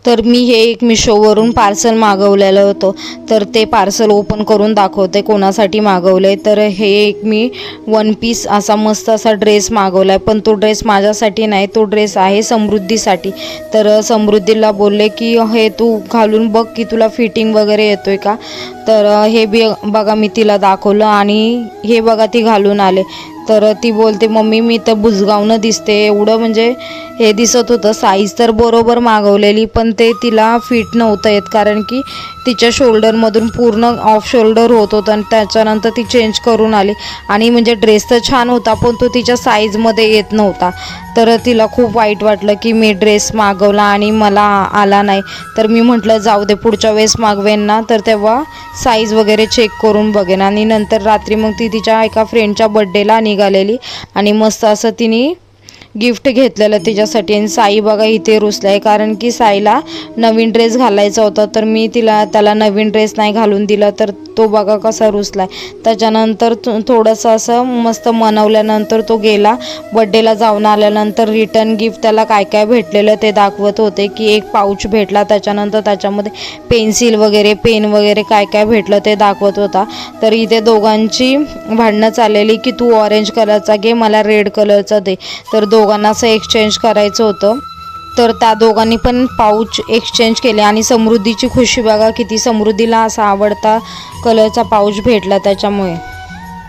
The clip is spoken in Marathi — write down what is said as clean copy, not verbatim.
तर मी हे एक मिशोवरून पार्सल मागवलेलं होतं, तर ते पार्सल ओपन करून दाखवते कोणासाठी मागवलं आहे. तर हे एक मी वन पीस असा मस्त असा ड्रेस मागवला आहे, पण तो ड्रेस माझ्यासाठी नाही, तो ड्रेस आहे समृद्धीसाठी. तर समृद्धीला बोलले की हे तू घालून बघ की तुला फिटिंग वगैरे येतोय का. तर हे बघा मी तिला दाखवलं आणि हे बघा ती घालून आले. तर ती बोलते मम्मी मी तर बुजगावनं दिसते, एवढं म्हणजे हे दिसत होतं. साईज तर बरोबर मागवलेली पण ते तिला फिट नव्हतं येत, कारण की तिच्या शोल्डरमधून पूर्ण ऑफ शोल्डर होत होतं आणि त्याच्यानंतर ती चेंज करून आली. आणि म्हणजे ड्रेस तर छान होता पण तो तिच्या साईजमध्ये येत नव्हता. तर तिला खूप वाईट वाटलं की मी ड्रेस मागवला आणि मला आला नाही. तर मी म्हटलं जाऊ दे, पुढच्या वेळेस मागवेन ना तर तेव्हा साईज वगैरे चेक करून बघेन. आणि नंतर रात्री मग ती तिच्या एका फ्रेंडच्या बड्डेला निघालेली आणि मस्त असं तिने गिफ्ट घेतलेलं तिच्यासाठी. आणि साई बघा इथे रुसला आहे, कारण की साईला नवीन ड्रेस घालायचा होता, तर मी त्याला नवीन ड्रेस नाही घालून दिला, तर तो बघा कसा रुसला आहे. त्याच्यानंतर थोडंसं असं मस्त मनवल्यानंतर तो गेला. बड्डेला जाऊन आल्यानंतर रिटर्न गिफ्ट त्याला काय काय भेटलेलं ते दाखवत होते, की एक पाऊच भेटला, त्याच्यानंतर त्याच्यामध्ये पेन्सिल वगैरे पेन वगैरे काय काय भेटलं ते दाखवत होता. तर इथे दोघांची भांडणं चाललेली की तू ऑरेंज कलरचा घे, मला रेड कलरचा दे. तर दोघांना असं एक्सचेंज करायचं होतं. तर त्या दोघांनी पण पाऊच एक्सचेंज केले आणि समृद्धीची खुशी बघा किती, समृद्धीला असा आवडता कलरचा पाऊच भेटला त्याच्यामुळे.